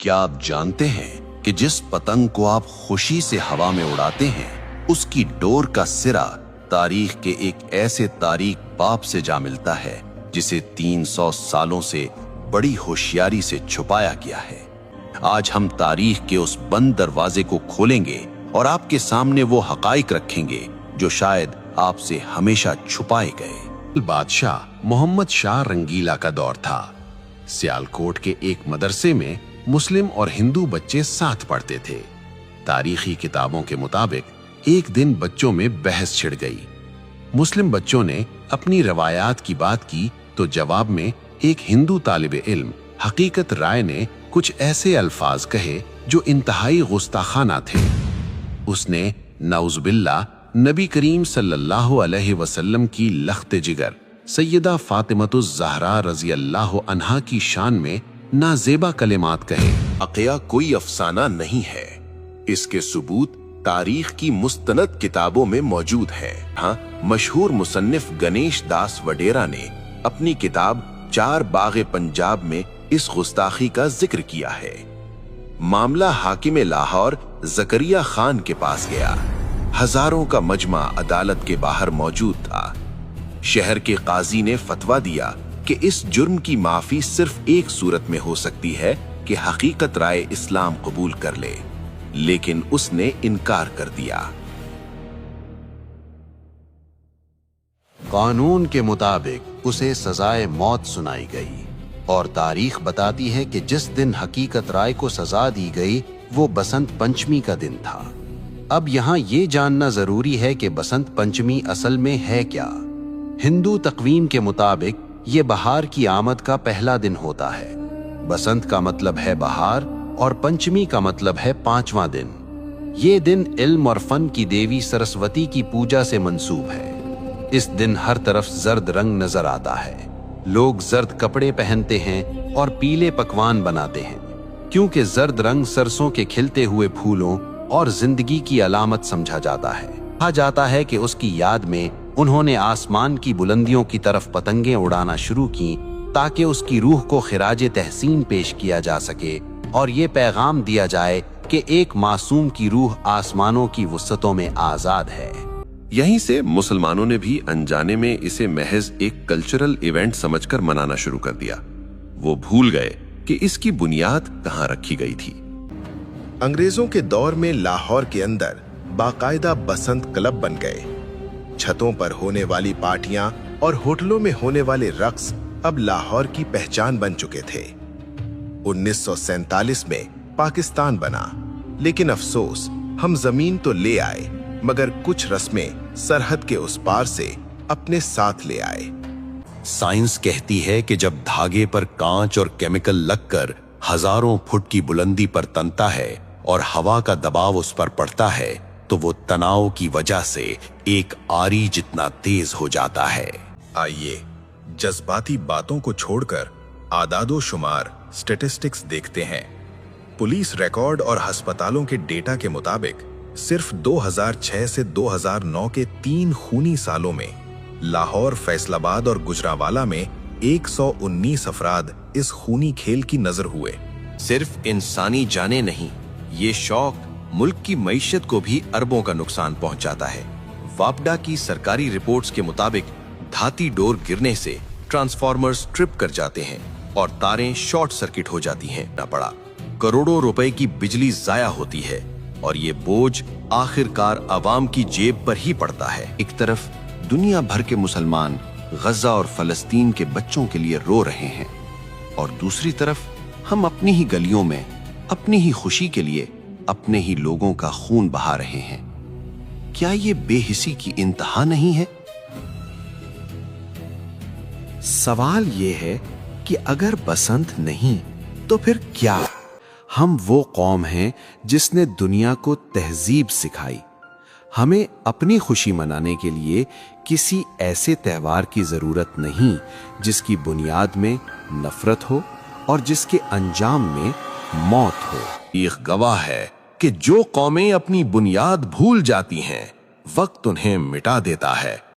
क्या आप जानते हैं कि जिस पतंग को आप खुशी से हवा में उड़ाते हैं, उसकी डोर का सिरा तारीख के एक ऐसे तारीख बाप से जा मिलता है जिसे 300 सालों से बड़ी होशियारी से छुपाया गया है। आज हम तारीख के उस बंद दरवाजे को खोलेंगे और आपके सामने वो हकाइक रखेंगे जो शायद आपसे हमेशा छुपाए गए। बादशाह मोहम्मद शाह रंगीला का दौर था। सियालकोट के एक मदरसे में मुस्लिम और हिंदू बच्चे साथ पढ़ते थे। तारीखी किताबों के मुताबिक एक दिन बच्चों में बहस छिड़ गई। मुस्लिम बच्चों ने अपनी रवायात की बात की तो जवाब में एक हिंदू तालिबे इल्म हकीकत राय ने कुछ ऐसे अल्फाज कहे जो इंतहाई गुस्ताखाना थे। उसने नाउज़ुबिल्लाह नबी करीम सल्लल्लाहु अलैहि वसल्लम की लख्त जिगर सैयदा फातिमतुज़ ज़हरा रज़ी अल्लाह अन्हा की शान में नाजेबा कलिमात कहे। अक़िया कोई अफसाना नहीं है, इसके सबूत तारीख की मुस्तनद किताबों में मौजूद है। हाँ, मशहूर मुसन्निफ गणेश दास वडेरा ने अपनी किताब चार बाग़े पंजाब में इस गुस्ताखी का जिक्र किया है। मामला हाकिम लाहौर ज़करिया खान के पास गया। हजारों का मजमा अदालत के बाहर मौजूद था। शहर के काजी ने फतवा दिया कि इस जुर्म की माफी सिर्फ एक सूरत में हो सकती है कि हकीकत राय इस्लाम कबूल कर ले, लेकिन उसने इनकार कर दिया। कानून के मुताबिक उसे सजाए मौत सुनाई गई और तारीख बताती है कि जिस दिन हकीकत राय को सजा दी गई वो बसंत पंचमी का दिन था। अब यहाँ ये जानना जरूरी है कि बसंत पंचमी असल में है क्या। हिंदू तकवीम के मुताबिक ये बहार की आमद का पहला दिन होता है। बसंत का मतलब है बहार और पंचमी का मतलब है 5वां दिन। ये दिन इल्म और फन की देवी सरस्वती की पूजा से मंसूब है। इस दिन हर तरफ जर्द रंग नजर आता है। लोग जर्द कपड़े पहनते हैं और पीले पकवान बनाते हैं, क्योंकि जर्द रंग सरसों के खिलते हुए फूलों और जिंदगी की अलामत समझा जाता है। कहा जाता है कि उसकी याद में उन्होंने आसमान की बुलंदियों की तरफ पतंगें उड़ाना शुरू की ताकि उसकी रूह को खिराजे तहसीन पेश किया जा सके और ये पैगाम दिया जाए कि एक मासूम की रूह आसमानों की वुसअतों में आजाद है। यहीं से मुसलमानों ने भी अनजाने में इसे महज एक कल्चरल इवेंट समझकर मनाना शुरू कर दिया। वो भूल गए कि इसकी बुनियाद कहाँ रखी गई थी। अंग्रेजों के दौर में लाहौर के अंदर बाकायदा बसंत क्लब बन गए। छतों पर होने वाली पार्टियां और होटलों में होने वाले रक्स अब लाहौर की पहचान बन चुके थे। 1947 में पाकिस्तान बना, लेकिन अफसोस हम जमीन तो ले आए मगर कुछ रस्में सरहद के उस पार से अपने साथ ले आए। साइंस कहती है कि जब धागे पर कांच और केमिकल लगकर हजारों फुट की बुलंदी पर तनता है और हवा का दबाव उस पर पड़ता है तो वो तनाव की वजह से एक आरी जितना तेज हो जाता है। आइए जज्बाती बातों को छोड़कर आदादो शुमार स्टेटिस्टिक्स देखते हैं। पुलिस रिकॉर्ड और अस्पतालों के डेटा के मुताबिक सिर्फ 2006 से 2009 के 3 खूनी सालों में लाहौर, फैसलाबाद और गुजरांवाला में 119 अफराद इस खूनी खेल की नजर हुए। सिर्फ इंसानी जाने नहीं, ये शौक मुल्क की मईशत को भी अरबों का नुकसान पहुंचाता है। वापडा की सरकारी रिपोर्ट्स के मुताबिक धाती डोर गिरने से ट्रांसफार्मर्स ट्रिप कर जाते हैं और तारें शॉर्ट सर्किट हो जाती हैं। न पड़ा करोड़ों रुपए की बिजली जाया होती है और ये बोझ आखिरकार अवाम की जेब पर ही पड़ता है। एक तरफ दुनिया भर के मुसलमान गजा और फलस्तीन के बच्चों के लिए रो रहे हैं और दूसरी तरफ हम अपनी ही गलियों में अपनी ही खुशी के लिए अपने ही लोगों का खून बहा रहे हैं। क्या ये बेहिसी की इंतहा नहीं है? सवाल ये है कि अगर बसंत नहीं तो फिर क्या? हम वो कौम हैं जिसने दुनिया को तहजीब सिखाई। हमें अपनी खुशी मनाने के लिए किसी ऐसे त्योहार की जरूरत नहीं जिसकी बुनियाद में नफरत हो और जिसके अंजाम में मौत हो। ये गवाह है कि जो कौमें अपनी बुनियाद भूल जाती हैं, वक्त उन्हें मिटा देता है।